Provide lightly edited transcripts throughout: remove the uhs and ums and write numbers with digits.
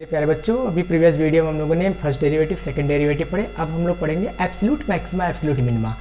प्यारे बच्चों, अभी प्रीवियस वीडियो में हम लोगों ने फर्स्ट डेरिवेटिव सेकंड डेरिवेटिव पढ़े। अब हम लोग पढ़ेंगे absolute maxima absolute minima.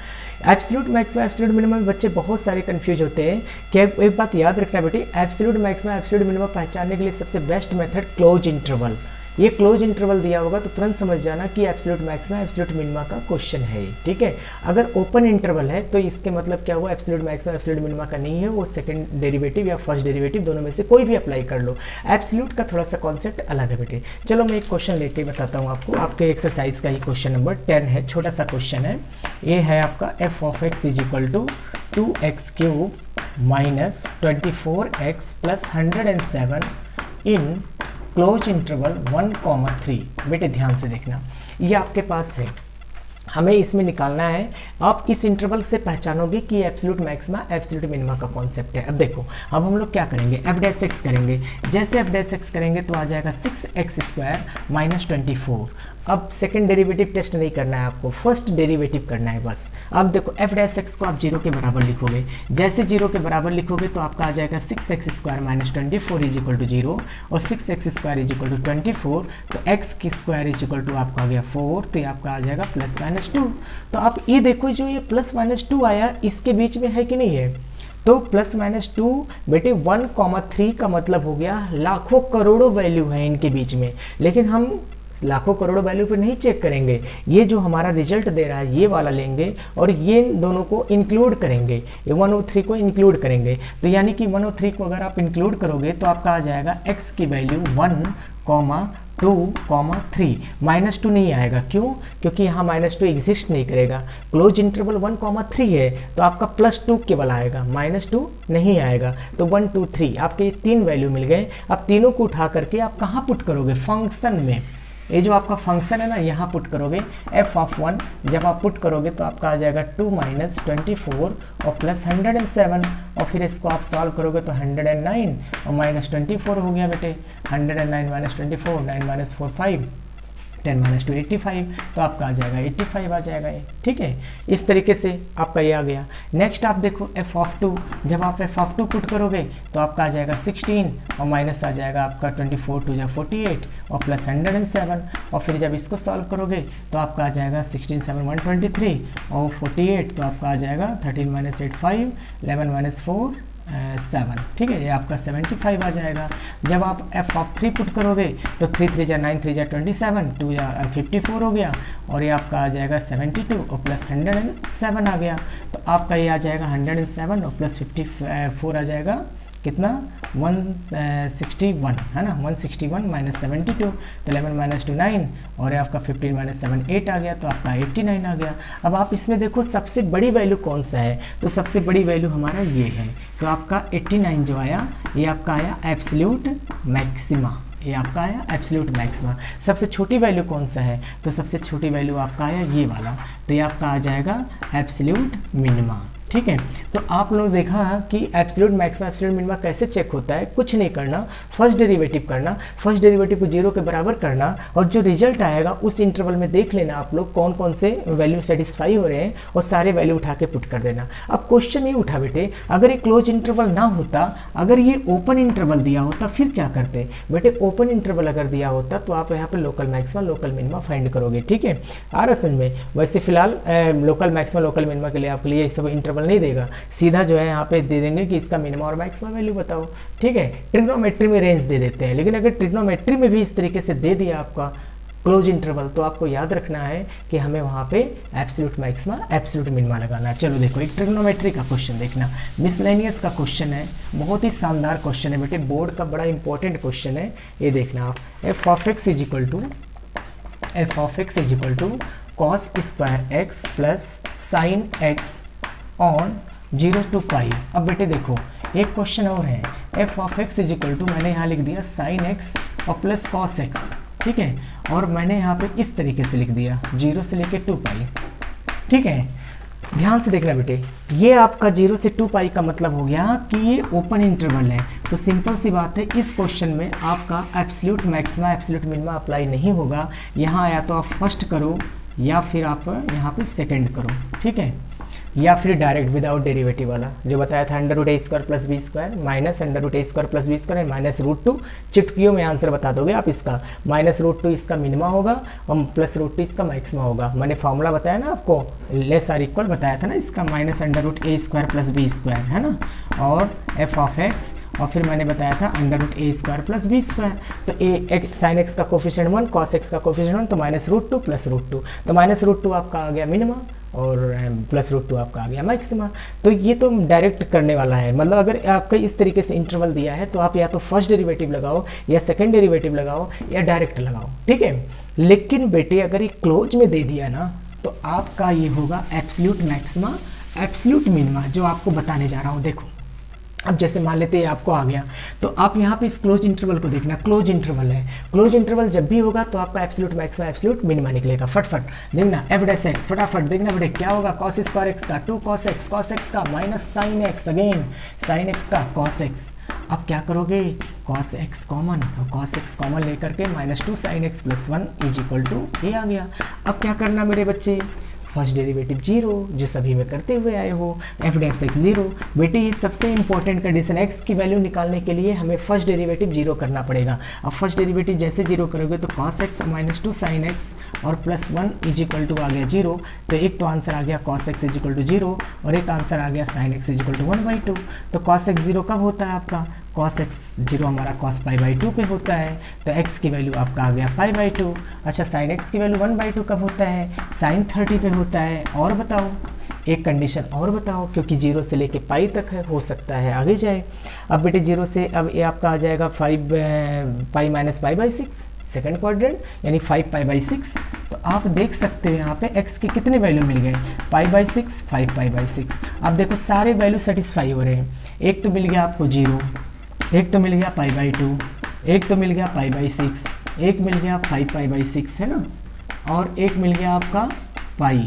Absolute maxima absolute minima में बच्चे बहुत सारे कंफ्यूज होते हैं कि एक बात याद रखना बेटी, एब्सोल्यूट मैक्सिमा एब्सोल्यूट मिनिमा पहचानने के लिए सबसे बेस्ट मेथड क्लोज इंटरवल। ये क्लोज इंटरवल दिया होगा तो तुरंत समझ जाना कि एब्सोल्यूट मैक्सिमा एब्सोल्यूट मिनिमा का क्वेश्चन है ये, ठीक है। अगर ओपन इंटरवल है तो इसके मतलब क्या हुआ, एब्सोल्यूट मैक्सिमा एब्सोल्यूट मिनिमा का नहीं है, वो सेकंड डेरिवेटिव या फर्स्ट डेरिवेटिव दोनों में से कोई भी अप्लाई कर लो। एब्सोल्यूट का थोड़ा सा कॉन्सेप्ट अलग है बेटे। चलो मैं एक क्वेश्चन लेके बताता हूँ आपको, आपके एक्सरसाइज का ही क्वेश्चन नंबर 10 है, छोटा सा क्वेश्चन है। ये है आपका f of x is equal to 2x cube minus 24x plus 107 in closed interval 1,3। बेटे ध्यान से देखना, ये आपके पास है, हमें इसमें निकालना है। आप इस इंटरवल से पहचानोगे कि एब्सोल्यूट मैक्सिमा एब्सोल्यूट मिनिमा का कॉन्सेप्ट है। अब देखो, अब हम लोग क्या करेंगे, एफ डैश एक्स करेंगे। जैसे एफ डैश एक्स करेंगे तो आ जाएगा 6x² माइनस 24। अब सेकंड डेरिवेटिव टेस्ट नहीं करना है आपको, फर्स्ट डेरिवेटिव करना है बस। अब देखो एफ डैश एक्स को आप 0 के बराबर लिखोगे, जैसे 0 के बराबर लिखोगे तो आपका आ जाएगा 6x² minus 24 is equal to 0 और 6x² इज इक्वल टू 24, तो x² इज इक्वल टू आपका आ गया 4, तो ये आपका आ जाएगा प्लस माइनस 2। तो आप ये देखो, जो ये प्लस माइनस 2 आया इसके बीच में है कि नहीं है, तो प्लस माइनस 2 बेटे 1,3 का मतलब हो गया लाखों करोड़ों वैल्यू है इनके बीच में। लेकिन हम लाखों करोड़ों वैल्यू पे नहीं चेक करेंगे, ये जो हमारा रिजल्ट दे रहा है ये वाला लेंगे और ये दोनों को इंक्लूड करेंगे, ये 103 को इंक्लूड करेंगे। तो यानी कि 103 को अगर आप इंक्लूड करोगे तो आपका आ जाएगा x की वैल्यू 1,2,3। माइनस 2 नहीं आएगा, क्यों? क्योंकि यहाँ माइनस 2 एग्जिस्ट नहीं करेगा। क्लोज इंटरवल 1,3 है तो आपका प्लस 2 केवल आएगा, माइनस 2 नहीं आएगा। तो 1, 2, 3 आपके ये 3 वैल्यू मिल गए। अब तीनों को उठा करके आप कहाँ पुट करोगे, फंक्शन में। ये जो आपका फंक्शन है ना, यहाँ पुट करोगे f ऑफ 1। जब आप पुट करोगे तो आपका आ जाएगा 2 माइनस 24 और प्लस 107, और फिर इसको आप सॉल्व करोगे तो 109 और माइनस 24 हो गया बेटे। 109 माइनस 24, 9 माइनस 4 5, 10 माइनस 2 85, तो आपका आ जाएगा 85 आ जाएगा ये, ठीक है। इस तरीके से आपका ये आ गया। नेक्स्ट आप देखो f ऑफ 2, जब आप f ऑफ 2 पुट करोगे तो आपका आ जाएगा 16 और माइनस आ जाएगा आपका 24 2 जा 48 और प्लस 107, और फिर जब इसको सॉल्व करोगे तो आपका आ जाएगा 16 7 123 और 48, तो आपका आ जाएगा 13 माइनस 8 5, 11 माइनस 4 7, ठीक है। ये आपका 75 आ जाएगा। जब आप f ऑफ 3 पुट करोगे तो 3 3 जा 9 3 जा 27, 2 जा 54 हो गया, और ये आपका आ जाएगा 72 और प्लस 107 आ गया। तो आपका ये आ जाएगा 107 और प्लस 54 आ जाएगा कितना, 161 है ना, 161 माइनस 72, तो 11 माइनस 2 9 और ये आपका 15 माइनस 7 8 आ गया, तो आपका 89 आ गया। अब आप इसमें देखो सबसे बड़ी वैल्यू कौन सा है, तो सबसे बड़ी वैल्यू हमारा ये है, तो आपका 89 जो आया ये आपका आया एब्सोल्यूट मैक्सिमा, ये आपका आया एब्सोल्यूट मैक्सिमा। सबसे छोटी वैल्यू कौन सा है, तो सबसे छोटी वैल्यू आपका आया ये वाला, तो ये आपका आ जाएगा एब्सोल्यूट मिनिमा, ठीक है। तो आप लोग देखा कि एब्सोल्यूट मैक्सिमा एब्सोल्यूट मिनिमा कैसे चेक होता है। कुछ नहीं करना, फर्स्ट डेरिवेटिव करना, फर्स्ट डेरिवेटिव को 0 के बराबर करना, और जो रिजल्ट आएगा उस इंटरवल में देख लेना आप लोग कौन कौन से वैल्यू सेटिस्फाई हो रहे हैं और सारे वैल्यू उठा के पुट कर देना। अब क्वेश्चन ये उठा बेटे, अगर ये क्लोज इंटरवल ना होता, अगर ये ओपन इंटरवल दिया होता फिर क्या करते बेटे। ओपन इंटरवल अगर दिया होता तो आप यहाँ पे local maxima local minima find करोगे, ठीक है। आ रहा समझ में। वैसे फिलहाल लोकल मैक्सिमा लोकल मिनिमा के लिए आपके लिए सब इंटरवल नहीं देगा, सीधा जो है यहाँ पे दे देंगे कि इसका मिनिमा और मैक्सिमा वैल्यू बताओ, ठीक है। ट्रिग्नोमेट्री में रेंज दे देते हैं, लेकिन अगर ट्रिग्नोमेट्री में भी इस तरीके से दे दिया आपका क्लोज इंटरवल तो आपको याद रखना है कि हमें वहाँ पे एब्सोल्यूट मैक्सिमा एब्सोल्यूट मिनिमा लगाना है। चलो देखो, एक ट्रिग्नोमेट्री का क्वेश्चन देखना, मिसलेनियस का क्वेश्चन है, बहुत ही शानदार क्वेश्चन है बेटे, बोर्ड का बड़ा इंपॉर्टेंट क्वेश्चन है। ये देखना आप, f of x is equal to cos square x plus sine x on 0 to pi. अब बेटे देखो एक क्वेश्चन और है, f of x is equal to, मैंने यहाँ लिख दिया साइन x और प्लस कॉस x, ठीक है, और मैंने यहाँ पे इस तरीके से लिख दिया 0 से लेके 2 पाई, ठीक है। ध्यान से देखना बेटे, ये आपका 0 से 2 पाई का मतलब हो गया कि ये ओपन इंटरवल है। तो सिंपल सी बात है, इस क्वेश्चन में आपका absolute maxima absolute minima apply नहीं होगा। यहाँ या तो आप फर्स्ट करो या फिर आप यहाँ पे सेकंड करो, ठीक है। या फिर डायरेक्ट विदाउट डेरिवेटिव वाला जो बताया था under root A square plus B square minus under root A square plus B square minus root two, चुटकियों में आंसर बता दोगे आप इसका। माइनस रूट टू इसका मिनिमा होगा और प्लस रूट टू इसका मैक्सिमा होगा। मैंने फॉर्मूला बताया ना आपको, लेस आर इक्वल बताया था ना इसका, minus under root A square plus B square है ना, और एफ ऑफ एक्स, और फिर मैंने बताया था under root A square plus B square. तो ए साइन एक्स का कोफिशिएंट 1, कॉस एक्स का कोफिशिएंट 1, तो minus root two plus root two, तो माइनस रूट टू आपका आ गया मिनिमा और प्लस रूट टू आपका आ गया मैक्सिमा। तो ये तो डायरेक्ट करने वाला है, मतलब अगर आपका इस तरीके से इंटरवल दिया है तो आप या तो फर्स्ट डेरिवेटिव लगाओ या सेकंड डेरिवेटिव लगाओ या डायरेक्ट लगाओ, ठीक है। लेकिन बेटे अगर ये क्लोज में दे दिया ना तो आपका ये होगा एब्सोल्यूट मैक्सिमा एब्सोल्यूट मिनिमा, जो आपको बताने जा रहा हूँ। देखो अब जैसे मान लेते हैं आपको आ गया, तो आप यहाँ पे इस क्लोज इंटरवल को देखना, क्लोज इंटरवल है, क्लोज इंटरवल जब भी होगा तो आपका एब्सोल्यूट मैक्सिमा एब्सोल्यूट मिनिमा निकलेगा। फटफट देखना एफ डैश एक्स, फटाफट देखना बेटे क्या होगा, कॉस स्क्वायर एक्स का 2 कॉस एक्स का minus sine X, again sine x का कॉस एक्स। अब क्या करोगे, कॉस एक्स कॉमन, और कॉस एक्स कॉमन लेकर के minus 2 sine X plus 1 is equal to A आ गया। अब क्या करना मेरे बच्चे, फर्स्ट डेरिवेटिव 0 जो सभी में करते हुए आए हो, एफ डैश एक्स 0। बेटे ये सबसे इंपॉर्टेंट कंडीशन, एक्स की वैल्यू निकालने के लिए हमें फर्स्ट डेरिवेटिव 0 करना पड़ेगा। अब फर्स्ट डेरिवेटिव जैसे 0 करोगे तो cos x minus 2 sine x और प्लस 1 इज इक्वल टू आ गया 0। तो एक तो आंसर आ गया cos x is equal to 0 और एक आंसर आ गया sine x is equal to 1/2। तो कॉस एक्स 0 कब होता है आपका, cos x 0 हमारा cos π/2 पे होता है, तो x की वैल्यू आपका आ गया π/2। अच्छा sin x की वैल्यू 1/2 कब होता है, sin 30 पे होता है। और बताओ एक कंडीशन और बताओ, क्योंकि 0 से लेके पाई तक है, हो सकता है आगे जाए। अब बेटे 0 से अब ये आपका आ जाएगा 5 पाई माइनस π/6 सेकेंड क्वाड्रेंट, यानी 5 π/6। तो आप देख सकते हो यहाँ पे x के कितने वैल्यू मिल गए, π/6 5 π/6। अब देखो सारे वैल्यू सेटिस्फाई हो रहे हैं। एक तो मिल गया आपको 0, एक तो मिल गया π/2, एक तो मिल गया π/6, एक मिल गया 5 π/6 है ना, और एक मिल गया आपका पाई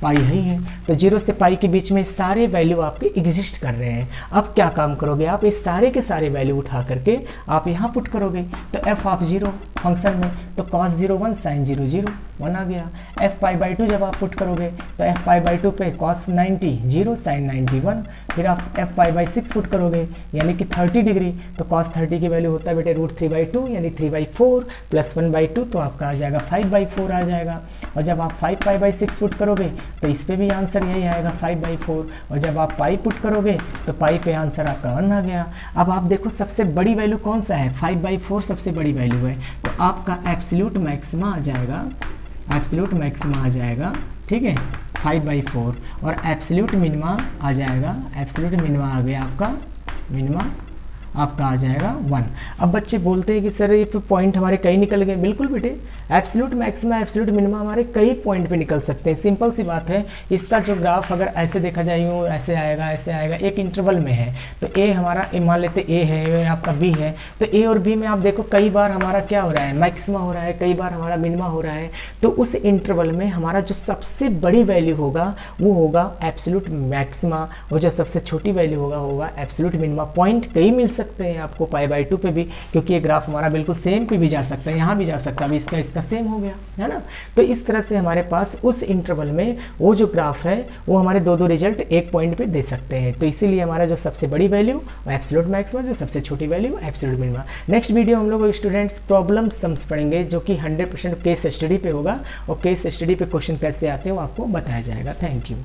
है ही है। तो 0 से पाई के बीच में सारे वैल्यू आपके एग्जिस्ट कर रहे हैं। अब क्या काम करोगे आप, इस सारे के सारे वैल्यू उठा करके आप यहाँ पुट करोगे। तो f ऑफ 0 फंक्शन में तो cos 0 1 sin 0 0 1 आ गया। f π/2 जब आप पुट करोगे तो f π/2 पे cos 90 0 sin 90 1। फिर आप f π/6 पुट करोगे यानी कि 30 डिग्री, तो cos 30 की वैल्यू होता है बेटे √3/2 यानी 3/4 प्लस 1/2, तो आपका आ जाएगा 5/4 आ जाएगा। और जब आप 5 π/6 पुट करोगे तो इस पे भी आंसर यही आएगा 5/4, और जब आप पाई पुट करोगे तो पाई पे आंसर आपका 1 आ गया। अब आप देखो सबसे बड़ी वैल्यू कौन सा है, 5/4 सबसे बड़ी वैल्यू है, तो आपका एब्सोल्यूट मैक्सिमा आ जाएगा, एब्सोल्यूट मैक्सिमा आ जाएगा, ठीक है 5/4, और एब्सोल्यूट मिनिमा आ जाएगा, एब्सोल्यूट मिनिमा आ गया आपका, मिनिमा आपका आ जाएगा 1। अब बच्चे बोलते हैं कि सर ये पॉइंट हमारे कई निकल गए। बिल्कुल बेटे, एब्सोल्यूट मैक्सिमा एब्सोल्यूट मिनिमा हमारे कई पॉइंट पे निकल सकते हैं। सिंपल सी बात है, इसका जो ग्राफ अगर ऐसे देखा जाए यूँ ऐसे आएगा, एक इंटरवल में है, तो ए हमारा मान लेते ए है, आपका बी है, तो ए और बी में आप देखो कई बार हमारा क्या हो रहा है, मैक्सिमा हो रहा है, कई बार हमारा मिनिमा हो रहा है। तो उस इंटरवल में हमारा जो सबसे बड़ी वैल्यू होगा वो होगा एब्सोल्यूट मैक्सिमा, और जो सबसे छोटी वैल्यू होगा एब्सोल्यूट मिनिमा। पॉइंट कई मिल सकते हैं आपको π/2 पे भी, क्योंकि ये ग्राफ हमारा बिल्कुल सेम पे भी जा सकता है, यहाँ भी जा सकता है, अभी इसका सेम हो गया है ना। तो इस तरह से हमारे पास उस इंटरवल में वो जो ग्राफ है वो हमारे दो रिजल्ट एक पॉइंट पे दे सकते हैं। तो इसीलिए हमारा जो सबसे बड़ी वैल्यू एब्सोल्यूट मैक्सिमा, जो सबसे छोटी value absolute minima. Next video हम लोग स्टूडेंट्स प्रॉब्लम सम्स पढ़ेंगे, जो कि 100% केस स्टडी पे होगा, और केस स्टडी पे क्वेश्चन कैसे आते हैं वो आपको बताया जाएगा। Thank you.